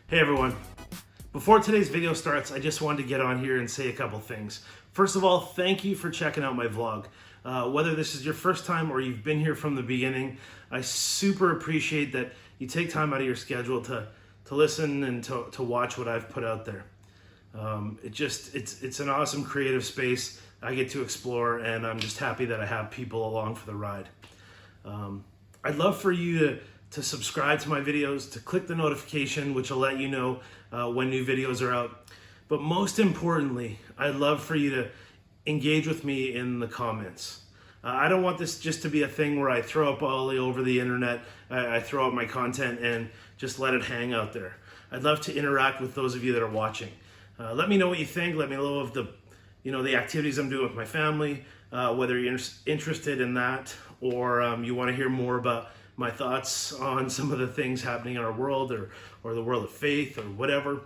Hey everyone. Before today's video starts, I just wanted to get on here and say a couple things. First of all, thank you for checking out my vlog. Whether this is your first time or you've been here from the beginning, I super appreciate that you take time out of your schedule to listen and to watch what I've put out there. It's an awesome creative space I get to explore, and I'm just happy that I have people along for the ride. I'd love for you to subscribe to my videos, to click the notification, which will let you know when new videos are out. But most importantly, I'd love for you to engage with me in the comments. I don't want this just to be a thing where I throw up all over the internet, I throw up my content and just let it hang out there. I'd love to interact with those of you that are watching. Let me know what you think. Let me know of the activities I'm doing with my family, whether you're interested in that or you want to hear more about my thoughts on some of the things happening in our world or the world of faith or whatever.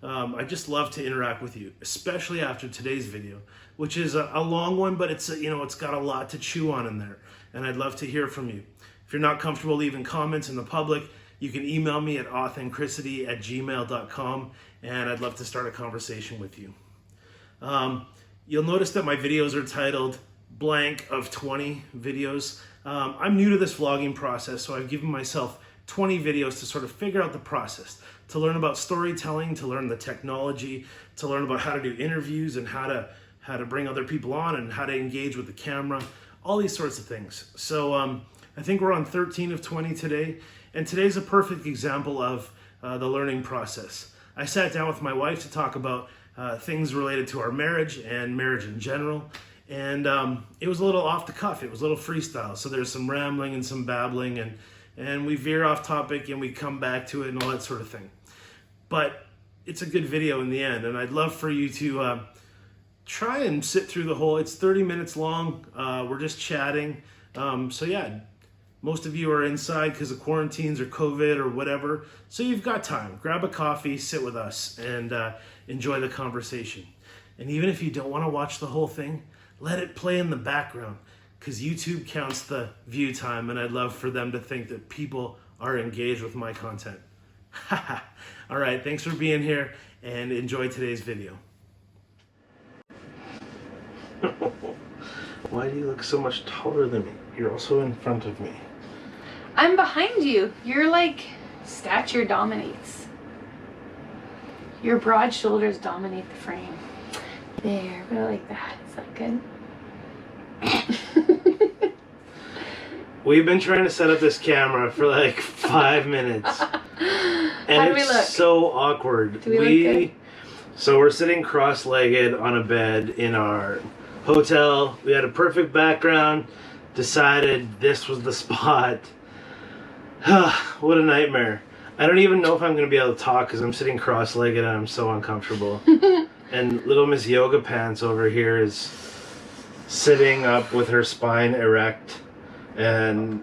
I just love to interact with you, especially after today's video, which is a long one, but it's got a lot to chew on in there, and I'd love to hear from you. If you're not comfortable leaving comments in the public, you can email me at AUTHENCHRISITY@gmail.com, and I'd love to start a conversation with you. You'll notice that my videos are titled blank of 20 videos. I'm new to this vlogging process, so I've given myself 20 videos to sort of figure out the process, to learn about storytelling, to learn the technology, to learn about how to do interviews and how to bring other people on and how to engage with the camera, all these sorts of things. So I think we're on 13 of 20 today, and today's a perfect example of the learning process. I sat down with my wife to talk about things related to our marriage and marriage in general. And it was a little off the cuff. It was a little freestyle. So there's some rambling and some babbling, and we veer off topic and we come back to it and all that sort of thing. But it's a good video in the end, and I'd love for you to try and sit through the whole. It's 30 minutes long. We're just chatting. So yeah, most of you are inside because of quarantines or COVID or whatever. So you've got time. Grab a coffee, sit with us, and enjoy the conversation. And even if you don't want to watch the whole thing, let it play in the background, because YouTube counts the view time, and I'd love for them to think that people are engaged with my content. All right, thanks for being here, and enjoy today's video. Why do you look so much taller than me? You're also in front of me. I'm behind you. Your stature dominates. Your broad shoulders dominate the frame. There, but I like that. Is that good? We've been trying to set up this camera for like 5 minutes. And how do we look? So awkward. Do we look good? So we're sitting cross-legged on a bed in our hotel. We had a perfect background. Decided this was the spot. What a nightmare. I don't even know if I'm going to be able to talk because I'm sitting cross-legged and I'm so uncomfortable. And little Miss Yoga Pants over here is sitting up with her spine erect, and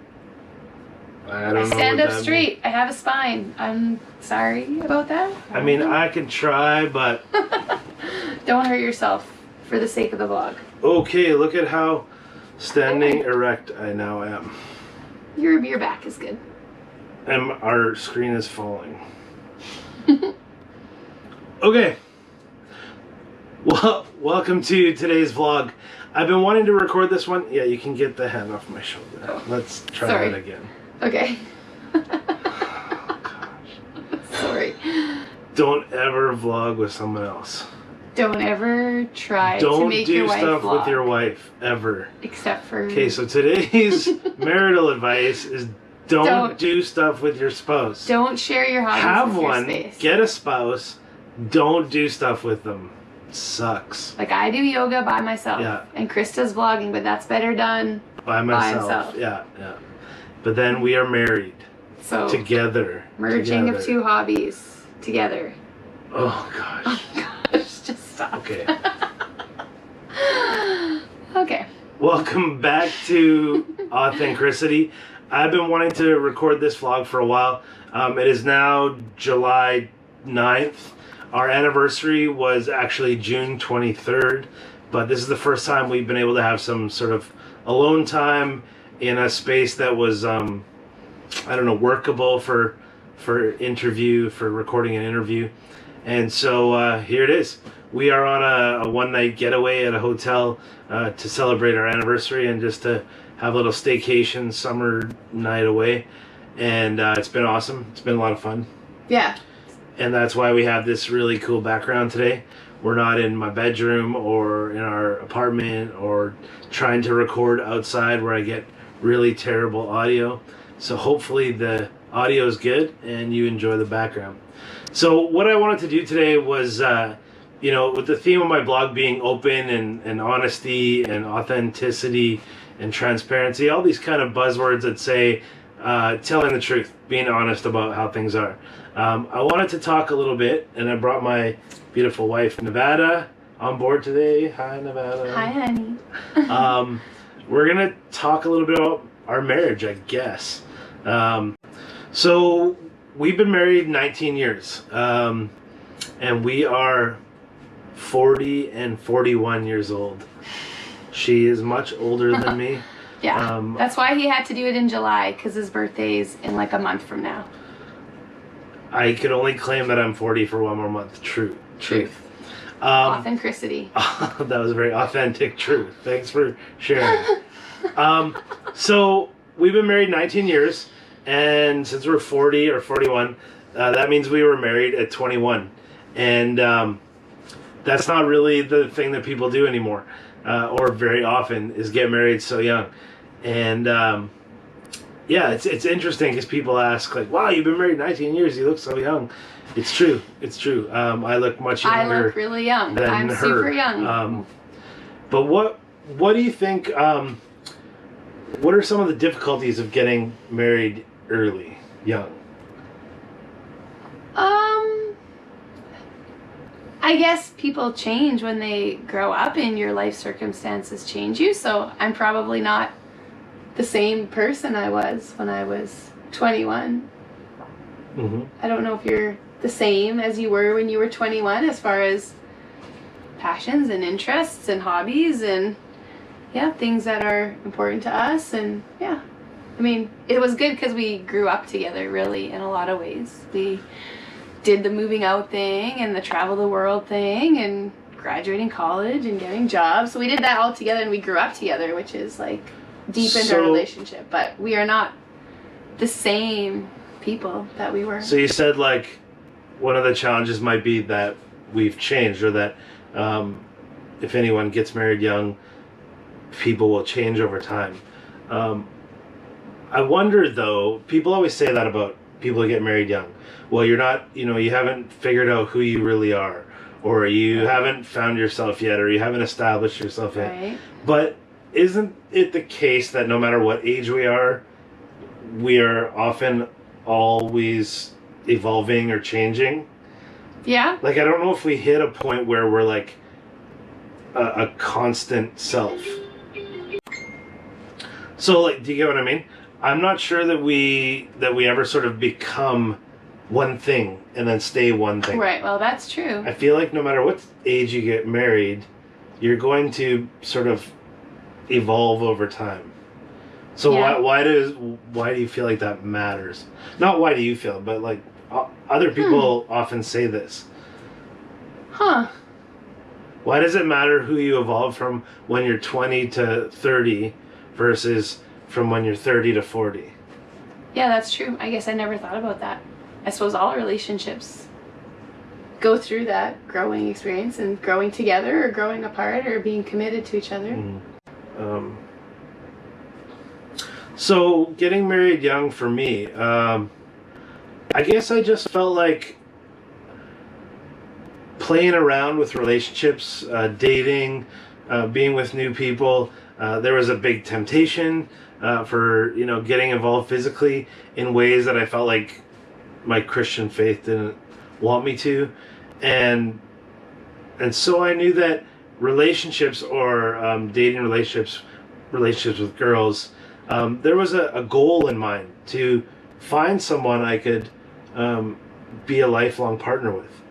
I don't know. I stand up straight. I have a spine. I'm sorry about that. I mean, I can try, but don't hurt yourself for the sake of the vlog. Okay, look at how standing erect I now am. Your back is good. And our screen is falling. Okay. Well, welcome to today's vlog. I've been wanting to record this one. Yeah, you can get the hand off my shoulder. Oh. Let's try that again. Okay. Oh, gosh. Sorry. Don't ever vlog with someone else. Don't ever try to make your wife Don't do stuff vlog. with your wife, ever. Except for... Okay, so today's marital advice is don't do stuff with your spouse. Don't share your hobbies Have with one, your space. Get a spouse, don't do stuff with them. Sucks. Like, I do yoga by myself. Yeah. And Krista's vlogging, but that's better done by myself. himself. Yeah. But then we are married. So together. Merging of two hobbies together. Oh gosh. Oh gosh, just stop. Okay. Okay. Welcome back to Authenticity. I've been wanting to record this vlog for a while. It is now July 9th. Our anniversary was actually June 23rd, but this is the first time we've been able to have some sort of alone time in a space that was, I don't know, workable for for recording an interview. And so here it is. We are on a one-night getaway at a hotel to celebrate our anniversary and just to have a little staycation summer night away. And it's been awesome. It's been a lot of fun. Yeah. And that's why we have this really cool background today. We're not in my bedroom or in our apartment or trying to record outside where I get really terrible audio. So hopefully the audio is good and you enjoy the background. So what I wanted to do today was, with the theme of my blog being open and honesty and authenticity and transparency, all these kind of buzzwords that say telling the truth, being honest about how things are. I wanted to talk a little bit, and I brought my beautiful wife, Nevada, on board today. Hi, Nevada. Hi, honey. We're going to talk a little bit about our marriage, I guess. So we've been married 19 years, and we are 40 and 41 years old. She is much older than me. Yeah, that's why he had to do it in July, because his birthday's in like a month from now. I could only claim that I'm 40 for one more month. Truth. Authenticity. That was a very authentic truth. Thanks for sharing. So we've been married 19 years, and since we're 40 or 41, that means we were married at 21. And that's not really the thing that people do anymore, or very often, is get married so young. And it's interesting because people ask, like, wow, you've been married 19 years, you look so young. It's true. I look much younger. I look really young. I'm super young. But what do you think, what are some of the difficulties of getting married early, young? I guess people change when they grow up and your life circumstances change you. So I'm probably not the same person I was when I was 21. Mm-hmm. I don't know if you're the same as you were when you were 21 as far as passions and interests and hobbies and things that are important to us. And I mean, it was good because we grew up together really in a lot of ways. We did the moving out thing and the travel the world thing and graduating college and getting jobs. So we did that all together and we grew up together, which is like deep into our relationship. But we are not the same people that we were. So you said like one of the challenges might be that we've changed, or that if anyone gets married young, people will change over time. I wonder though, people always say that about people who get married young. Well, you're not, you haven't figured out who you really are, or you haven't found yourself yet, or you haven't established yourself yet. Right. But isn't it the case that no matter what age we are often always evolving or changing? Yeah. Like, I don't know if we hit a point where we're like a constant self. So, like, do you get what I mean? I'm not sure that we ever sort of become one thing and then stay one thing. Right, well, that's true. I feel like no matter what age you get married, you're going to sort of evolve over time. So why do you feel like that matters? Not why do you feel, but like other people often say this. Huh. Why does it matter who you evolve from when you're 20 to 30 versus from when you're 30 to 40? Yeah, that's true. I guess I never thought about that. I suppose all relationships go through that growing experience and growing together or growing apart or being committed to each other. So getting married young for me, I guess I just felt like playing around with relationships, dating, being with new people. There was a big temptation for getting involved physically in ways that I felt like my Christian faith didn't want me to, and so I knew that relationships or dating relationships with girls, there was a goal in mind to find someone I could be a lifelong partner with,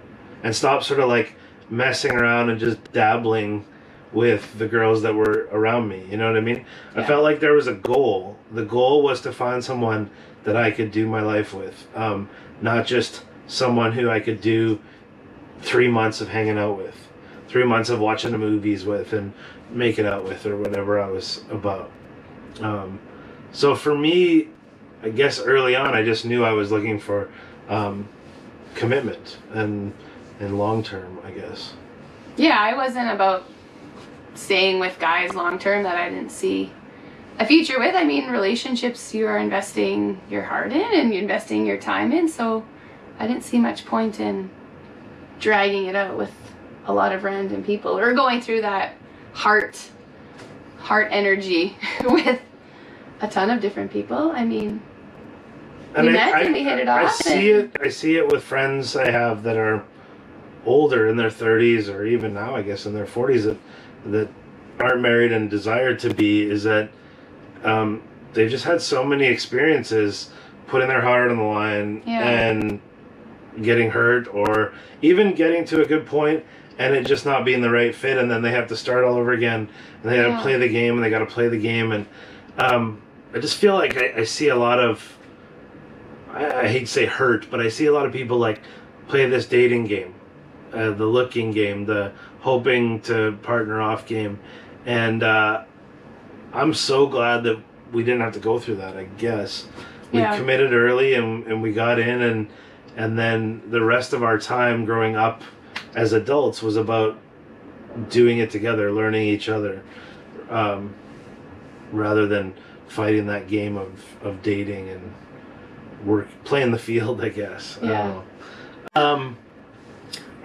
and stop sort of like messing around and just dabbling with the girls that were around me. You know what I mean? Yeah. I felt like there was a goal. The goal was to find someone that I could do my life with, not just someone who I could do 3 months of hanging out with, 3 months of watching the movies with and making out with, or whatever I was about. So for me, I guess early on, I just knew I was looking for commitment and long term, I guess. Yeah, I wasn't about staying with guys long term that I didn't see a future with. I mean, relationships you are investing your heart in and you're investing your time in, so I didn't see much point in dragging it out with a lot of random people or going through that heart energy with a ton of different people. I mean, we met and we hit it off. I see it with friends I have that are older, in their 30s, or even now, I guess, in their 40s, that aren't married and desire to be, is that they've just had so many experiences putting their heart on the line and getting hurt, or even getting to a good point and it just not being the right fit, and then they have to start all over again, and they got to play the game, and they got to play the game, and I just feel like I see a lot of, I hate to say hurt, but I see a lot of people like play this dating game, the looking game, the hoping to partner off game, and I'm so glad that we didn't have to go through that. I guess we committed early, and we got in, and then the rest of our time growing up as adults was about doing it together, learning each other, rather than fighting that game of dating and playing the field, I guess. Yeah. I don't know.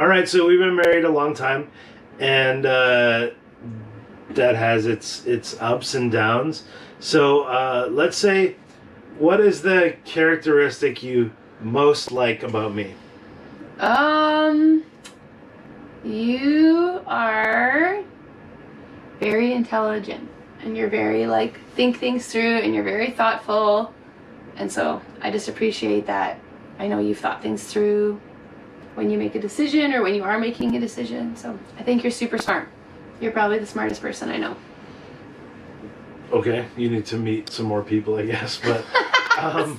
All right, so we've been married a long time, and that has its ups and downs. So let's say, what is the characteristic you most like about me? You are very intelligent, and you're very think things through, and you're very thoughtful, and so I just appreciate that. I know you've thought things through when you make a decision or when you are making a decision, so I think you're super smart. You're probably the smartest person I know. Okay, you need to meet some more people, I guess, but I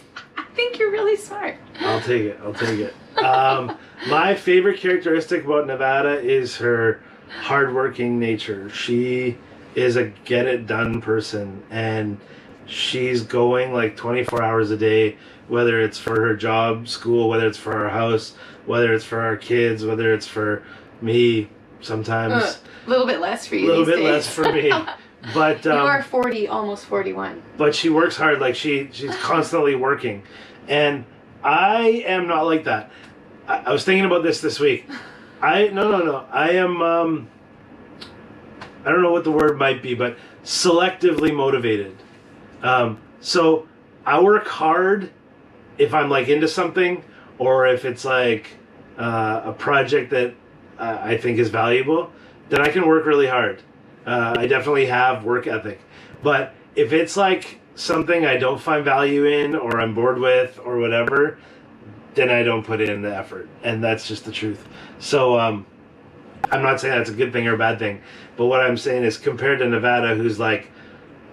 think you're really smart. I'll take it. My favorite characteristic about Nevada is her hardworking nature. She is a get-it-done person, and she's going 24 hours a day, whether it's for her job, school, whether it's for our house, whether it's for our kids, whether it's for me sometimes. A little bit less for you. A little bit less for me. But you are 40, almost 41. But she works hard. She's constantly working, and I am not like that. I was thinking about this week. No. I am. I don't know what the word might be, but selectively motivated. So I work hard if I'm into something, or if it's a project that I think is valuable. Then I can work really hard. I definitely have work ethic, but if it's something I don't find value in, or I'm bored with, or whatever, then I don't put in the effort, and that's just the truth. So I'm not saying that's a good thing or a bad thing, but what I'm saying is, compared to Nevada, who's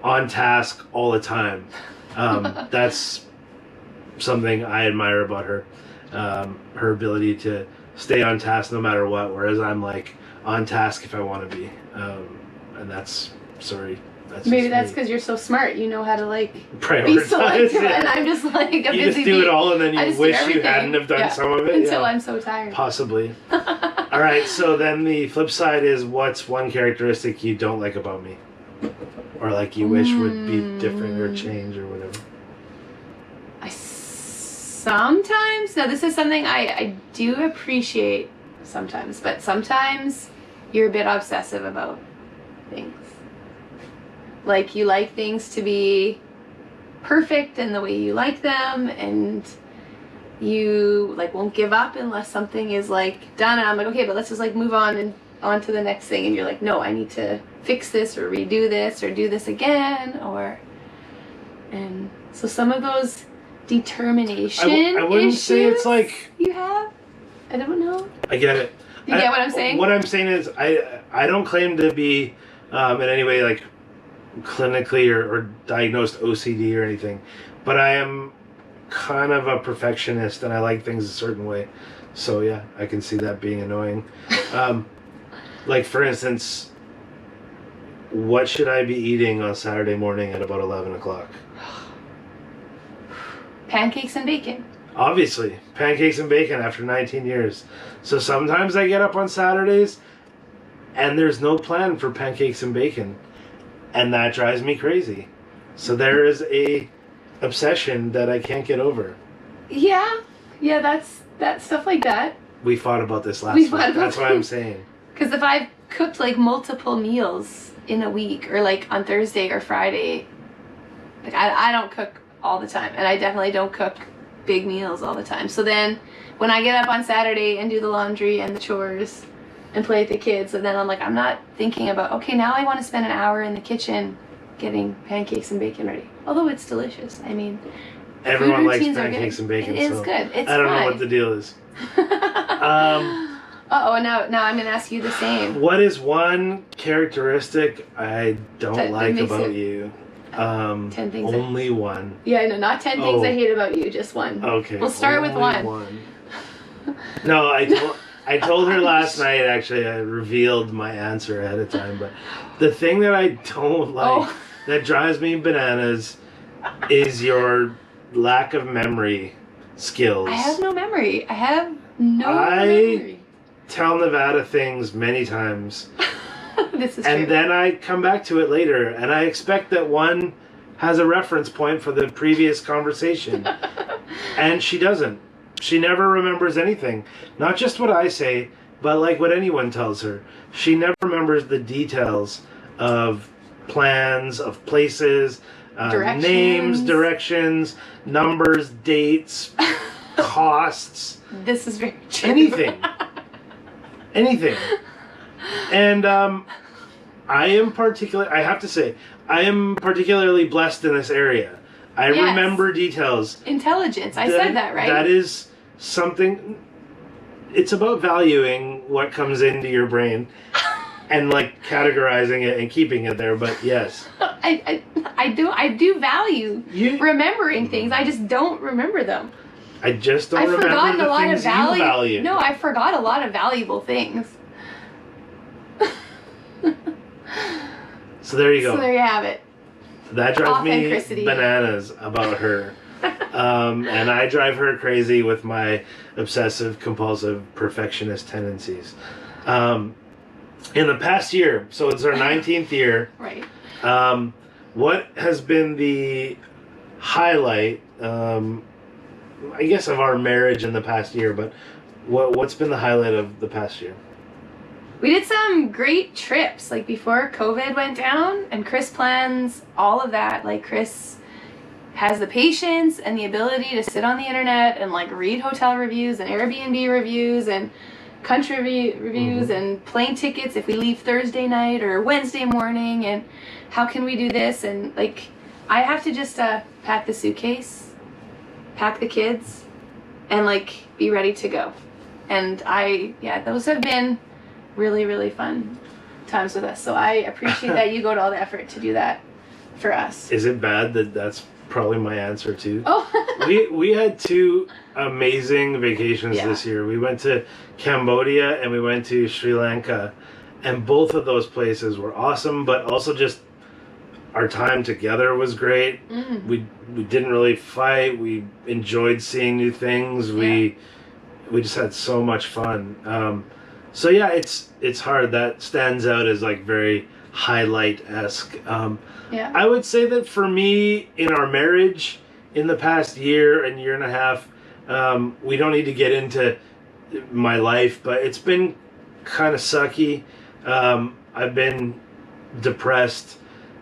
on task all the time, that's something I admire about her. Her ability to stay on task no matter what, whereas I'm on task if I want to be, and that's maybe that's because you're so smart. You know how to prioritize, be selective, and I'm just a you busy just do it all, and then you wish you hadn't have done some of it until I'm so tired. Possibly. All right. So then the flip side is, what's one characteristic you don't like about me, or you wish would be different or change or whatever? Sometimes, now this is something I do appreciate sometimes, but sometimes you're a bit obsessive about things. You like things to be perfect in the way you like them, and you won't give up unless something is done, and I'm okay, but let's just move on and on to the next thing, and you're no, I need to fix this or redo this or do this again, and so some of those determination I wouldn't say it's you have, I don't know. I get it. You get what I'm saying? What I'm saying is I don't claim to be in any way like clinically or diagnosed OCD or anything, but I am kind of a perfectionist and I like things a certain way. So yeah, I can see that being annoying. Like for instance, what should I be eating on Saturday morning at about 11 o'clock? Pancakes and bacon. Obviously, pancakes and bacon after 19 years. So sometimes I get up on Saturdays and there's no plan for pancakes and bacon. And that drives me crazy. So there is a obsession that I can't get over. Yeah, that's stuff like that. We fought about this last week. That's what I'm saying. Because if I've cooked like multiple meals in a week or like on Thursday or Friday, like I don't cook all the time, and I definitely don't cook big meals all the time. So then when I get up on Saturday and do the laundry and the chores and play with the kids, and then I'm like, I'm not thinking about, okay, now I want to spend an hour in the kitchen getting pancakes and bacon ready. Although it's delicious. I mean, everyone likes pancakes and bacon. It is so good. It's I don't fine. know what the deal is. Now I'm going to ask you the same. What is one characteristic I don't That like makes about it- you? 10 things. Only one. Yeah, no, not 10 things I hate about you, just one. Okay. We'll start with only one. No, I told her last night, actually, I revealed my answer ahead of time, but the thing that I don't like, that drives me bananas, is your lack of memory skills. I have no memory. I have no memory. Tell Nevada things many times. This is and true. then I come back to it later, and I expect that one has a reference point for the previous conversation. And she doesn't. She never remembers anything. Not just what I say, but like what anyone tells her. She never remembers the details of plans, of places, names, directions, numbers, dates, costs. This is very true. Anything. Anything. And I have to say, I am particularly blessed in this area. I remember details. Intelligence. I said that, right? That is something. It's about valuing what comes into your brain and like categorizing it and keeping it there. But yes, I do value remembering things. I just don't remember them. I just don't remember forgotten the a lot things of value. you value. No, I forgot a lot of valuable things. So there you go. So there you have it. That drives me Authenticity. bananas about her. And I drive her crazy with my obsessive compulsive perfectionist tendencies. In the past year, so it's our 19th year. Right. What has been the highlight, I guess, of our marriage in the past year, but what's been the highlight of the past year? We did some great trips, like before COVID went down, and Chris plans all of that. Like Chris has the patience and the ability to sit on the internet and like read hotel reviews and Airbnb reviews and country reviews and plane tickets if we leave Thursday night or Wednesday morning, and how can we do this, and like I have to just pack the suitcase, pack the kids, and like be ready to go. And those have been really, really fun times with us. So I appreciate that you go to all the effort to do that for us. Is it bad that that's probably my answer too? Oh. we had two amazing vacations this year. We went to Cambodia and we went to Sri Lanka, and both of those places were awesome, but also just our time together was great. We didn't really fight. We enjoyed seeing new things. We just had so much fun. So yeah, it's hard. That stands out as like very highlight-esque. I would say that for me, in our marriage, in the past year and year and a half, we don't need to get into my life, but it's been kind of sucky. I've been depressed,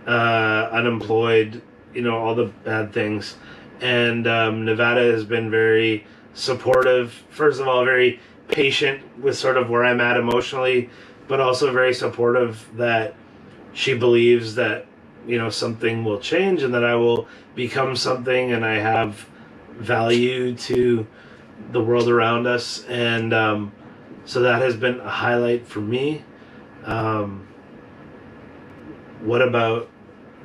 unemployed, all the bad things. And Nevada has been very supportive. First of all, very patient with sort of where I'm at emotionally, but also very supportive that she believes that something will change and that I will become something and I have value to the world around us. And So that has been a highlight for me. What about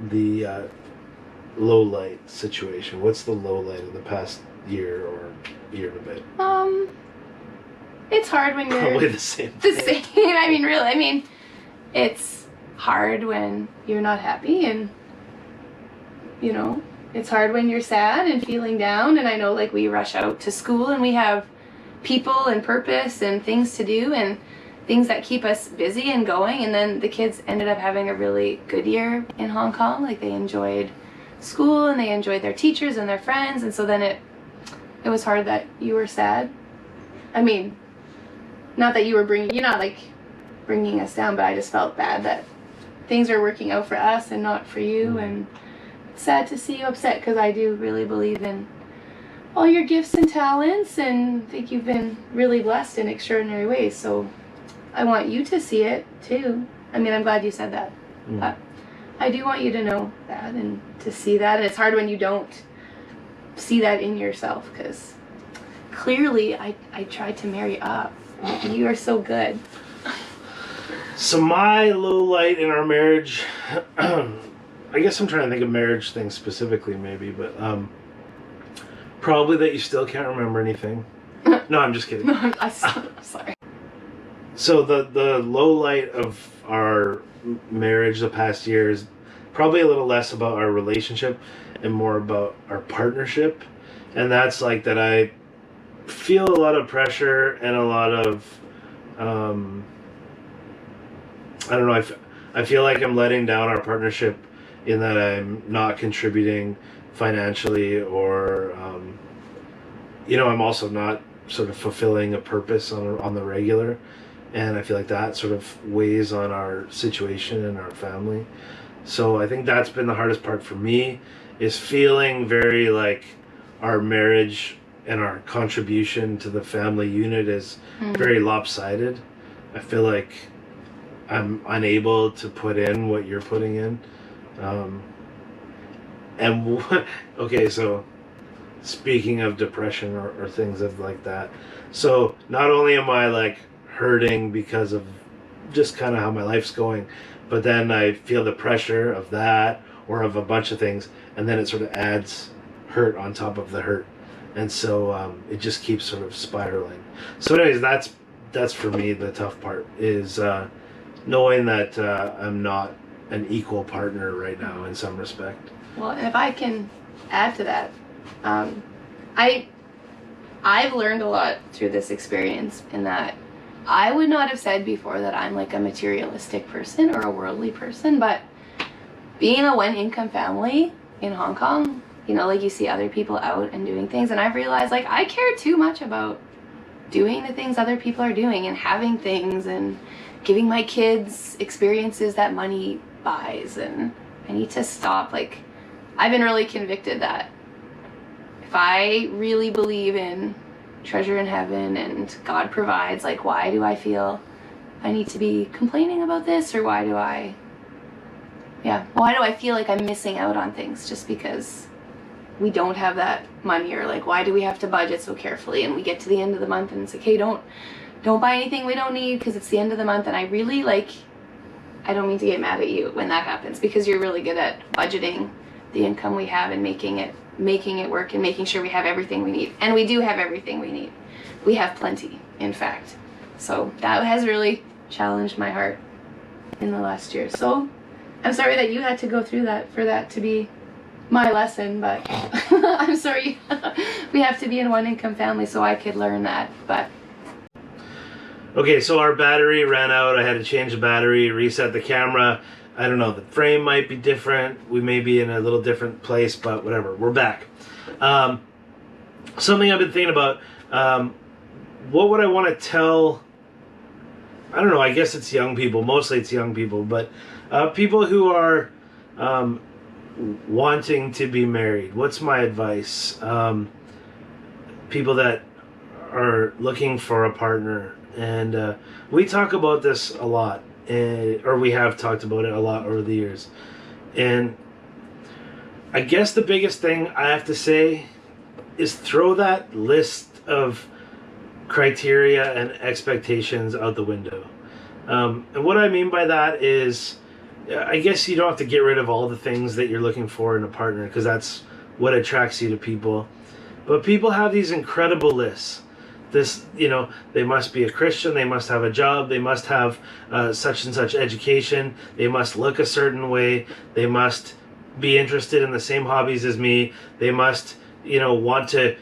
the low light situation? What's the low light of the past year or year and a bit? It's hard when you're Probably the same. The same. I mean, really. I mean, it's hard when you're not happy, and you know, it's hard when you're sad and feeling down. And I know, like, we rush out to school and we have people and purpose and things to do and things that keep us busy and going. And then the kids ended up having a really good year in Hong Kong. Like, they enjoyed school and they enjoyed their teachers and their friends. And so then it was hard that you were sad. I mean, not that you're not like bringing us down, but I just felt bad that things are working out for us and not for you. And it's sad to see you upset, because I do really believe in all your gifts and talents, and think you've been really blessed in extraordinary ways. So I want you to see it too. I mean, I'm glad you said that, but I do want you to know that and to see that. And it's hard when you don't see that in yourself, because clearly I tried to marry up. You are so good. So my low light in our marriage, I guess I'm trying to think of marriage things specifically, maybe, but probably that you still can't remember anything. No, I'm just kidding. No, I'm sorry. So the low light of our marriage the past year is probably a little less about our relationship and more about our partnership. And that's like that I feel a lot of pressure and a lot of, I don't know, I feel like I'm letting down our partnership in that I'm not contributing financially, or, I'm also not sort of fulfilling a purpose on the regular. And I feel like that sort of weighs on our situation and our family. So I think that's been the hardest part for me, is feeling very like our marriage and our contribution to the family unit is very lopsided. I feel like I'm unable to put in what you're putting in. Okay, so speaking of depression or things of like that, so not only am I like hurting because of just kind of how my life's going, but then I feel the pressure of that or of a bunch of things, and then it sort of adds hurt on top of the hurt, and so it just keeps sort of spiraling. So anyways, that's for me the tough part, is knowing that I'm not an equal partner right now in some respect. Well, and if I can add to that, I've learned a lot through this experience, in that I would not have said before that I'm like a materialistic person or a worldly person, but being a one-income family in Hong Kong, like, you see other people out and doing things, and I've realized, like, I care too much about doing the things other people are doing and having things and giving my kids experiences that money buys, and I need to stop. Like, I've been really convicted that if I really believe in treasure in heaven and God provides, like, why do I feel I need to be complaining about this, or why do I feel like I'm missing out on things just because we don't have that money, or like, why do we have to budget so carefully and we get to the end of the month and it's like, hey, don't buy anything we don't need because it's the end of the month. And I really, like, I don't mean to get mad at you when that happens, because you're really good at budgeting the income we have and making it work and making sure we have everything we need. And we do have everything we need. We have plenty, in fact. So that has really challenged my heart in the last year. So I'm sorry that you had to go through that for that to be my lesson, but I'm sorry we have to be in one income family so I could learn that. But okay, so our battery ran out. I had to change the battery, reset the camera. I don't know, the frame might be different. We may be in a little different place, but whatever. We're back. Something I've been thinking about, what would I want to tell, I don't know, I guess it's young people. Mostly it's young people, but people who are wanting to be married. What's my advice? People that are looking for a partner. And we talk about this a lot. Or we have talked about it a lot over the years. And I guess the biggest thing I have to say is throw that list of criteria and expectations out the window. And what I mean by that is, I guess you don't have to get rid of all the things that you're looking for in a partner, because that's what attracts you to people. But people have these incredible lists. This, they must be a Christian, they must have a job, they must have such and such education, they must look a certain way, they must be interested in the same hobbies as me, they must, want to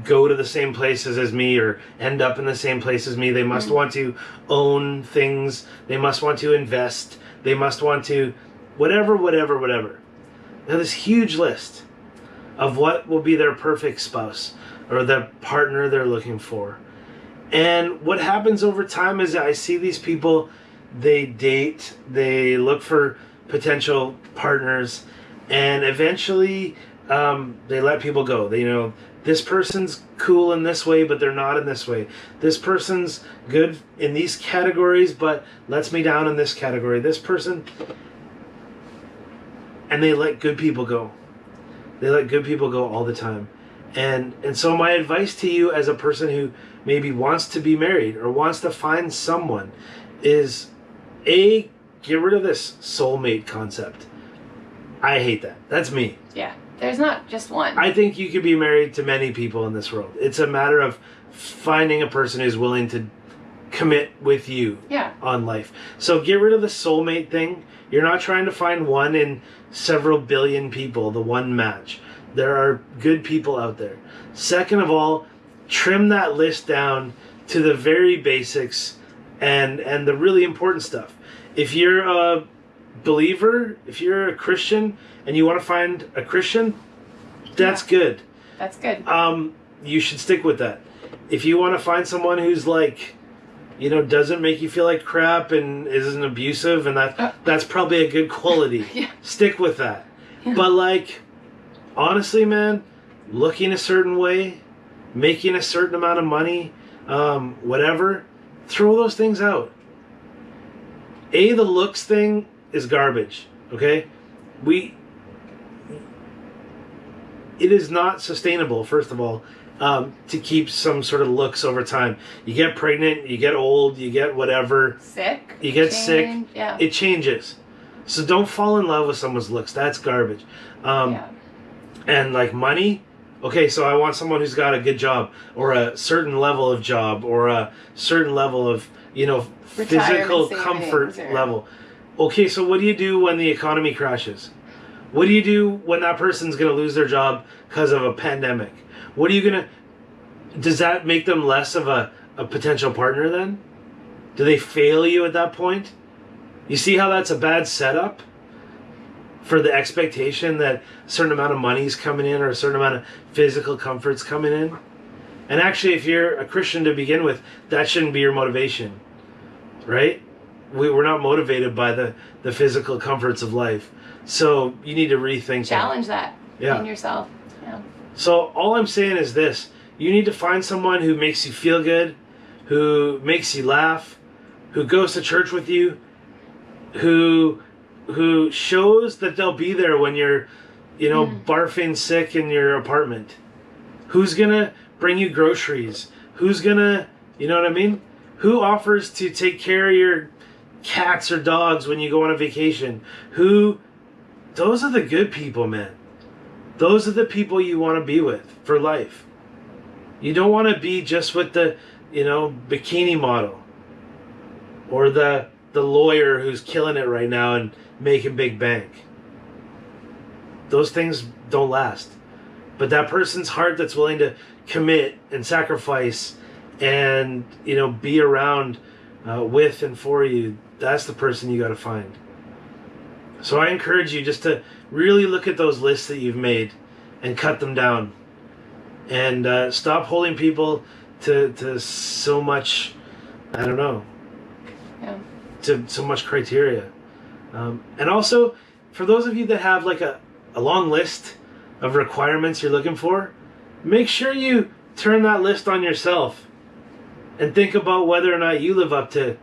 go to the same places as me or end up in the same place as me, they must want to own things, they must want to invest, they must want to whatever. Now this huge list of what will be their perfect spouse or the partner they're looking for. And what happens over time is I see these people, they date, they look for potential partners, and eventually they let people go. They, this person's cool in this way, but they're not in this way. This person's good in these categories, but lets me down in this category. This person, and they let good people go. They let good people go all the time. And so my advice to you as a person who maybe wants to be married or wants to find someone is, get rid of this soulmate concept. I hate that. That's me. Yeah. There's not just one. I think you could be married to many people in this world. It's a matter of finding a person who's willing to commit with you on life. So get rid of the soulmate thing. You're not trying to find one in several billion people, the one match. There are good people out there. Second of all, trim that list down to the very basics and the really important stuff. If you're a believer, if you're a Christian and you want to find a Christian, that's good. That's good. You should stick with that. If you want to find someone who's like, doesn't make you feel like crap and isn't abusive, and that's probably a good quality. Stick with that. Yeah. But honestly, man, looking a certain way, making a certain amount of money, whatever, throw those things out. The looks thing is garbage, okay? It is not sustainable, first of all, to keep some sort of looks over time. You get pregnant, you get old, you get whatever. Sick. You get sick. Yeah. It changes. So don't fall in love with someone's looks. That's garbage. And money, okay, so I want someone who's got a good job or a certain level of job or a certain level of, physical comfort level. Okay, so what do you do when the economy crashes? What do you do when that person's going to lose their job because of a pandemic? What are you going to... Does that make them less of a potential partner then? Do they fail you at that point? You see how that's a bad setup for the expectation that a certain amount of money is coming in or a certain amount of physical comfort's coming in? And actually, if you're a Christian to begin with, that shouldn't be your motivation, right? We're not motivated by the physical comforts of life. So you need to rethink Challenge that in yourself. Yeah. So all I'm saying is this. You need to find someone who makes you feel good, who makes you laugh, who goes to church with you, who shows that they'll be there when you're, barfing sick in your apartment. Who's going to bring you groceries? Who's going to, you know what I mean? Who offers to take care of your cats or dogs when you go on a vacation? Those are the good people, man. Those are the people you want to be with for life. You don't want to be just with the, bikini model or the lawyer who's killing it right now and making big bank. Those things don't last. But that person's heart that's willing to commit and sacrifice and, be around with and for you, that's the person you got to find. So I encourage you just to really look at those lists that you've made and cut them down. And stop holding people to so much, I don't know, to so much criteria. And also, for those of you that have a long list of requirements you're looking for, make sure you turn that list on yourself and think about whether or not you live up to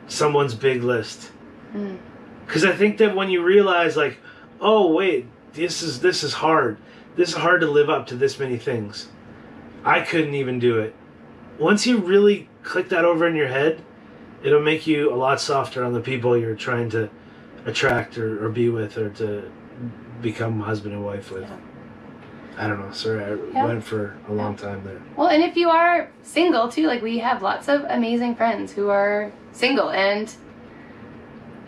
someone's big list. Because I think that when you realize oh wait, this is hard. This is hard to live up to this many things. I couldn't even do it. once you really click that over in your head, it'll make you a lot softer on the people you're trying to attract or be with or to become husband and wife with. Yeah. I don't know. Sorry, I went for a long time there. Well, and if you are single too, like we have lots of amazing friends who are single, and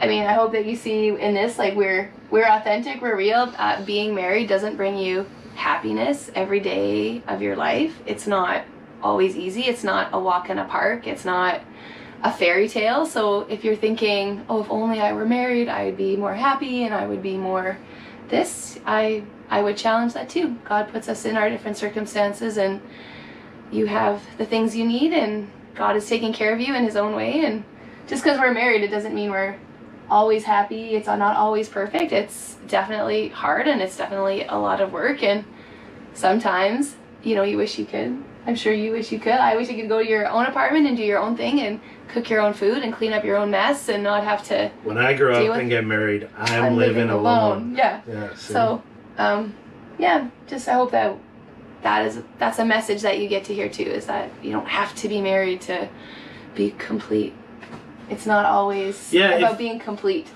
I mean, I hope that you see in this, like we're authentic, we're real. Being married doesn't bring you happiness every day of your life. It's not always easy. It's not a walk in a park. It's not a fairy tale. So if you're thinking, oh, if only I were married, I would be more happy and I would be more this, I would challenge that too. God puts us in our different circumstances, and you have the things you need, and God is taking care of you in his own way. And just because we're married, it doesn't mean we're always happy. It's not always perfect. It's definitely hard, and it's definitely a lot of work, and sometimes, you know, you wish you could. I'm sure you wish you could. I wish you could go to your own apartment and do your own thing and cook your own food and clean up your own mess and not have to. When I grow up and get married, I'm living alone. Yeah. Yeah. So, yeah, just I hope that's a message that you get to hear too, is that you don't have to be married to be complete. It's not always about being complete.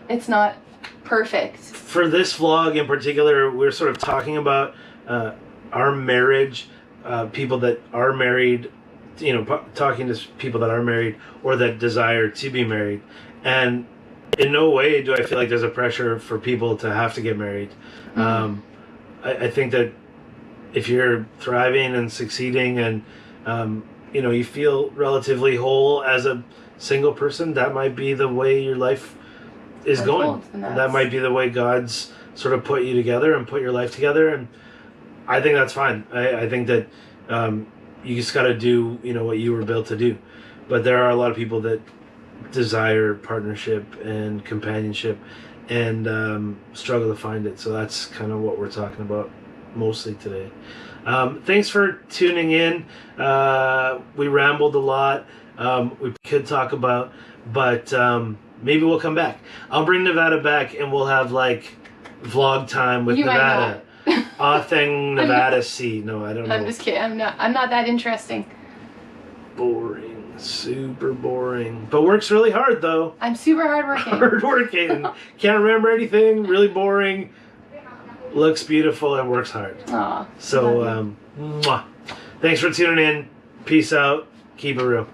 It's not perfect. For this vlog in particular, we're sort of talking about our marriage, people that are married, you know, talking to people that are married or that desire to be married. And in no way do I feel like there's a pressure for people to have to get married. Mm-hmm. I think that if you're thriving and succeeding and, you know, you feel relatively whole as a single person, that might be the way your life is going. That might be the way God's sort of put you together and put your life together. And I think that's fine. I think that you just got to do, you know, what you were built to do. But there are a lot of people that desire partnership and companionship and struggle to find it. So that's kind of what we're talking about mostly today. Thanks for tuning in. We rambled a lot. We could talk about, but maybe we'll come back. I'll bring Nevada back and we'll have like vlog time with Nevada. Nevada C. No, I don't know. I'm just kidding. I'm not that interesting. Boring. Super boring. But works really hard though. I'm super hardworking. Hardworking. Can't remember anything. Really boring. Looks beautiful and works hard. Aw. So, mwah. Thanks for tuning in. Peace out. Keep it real.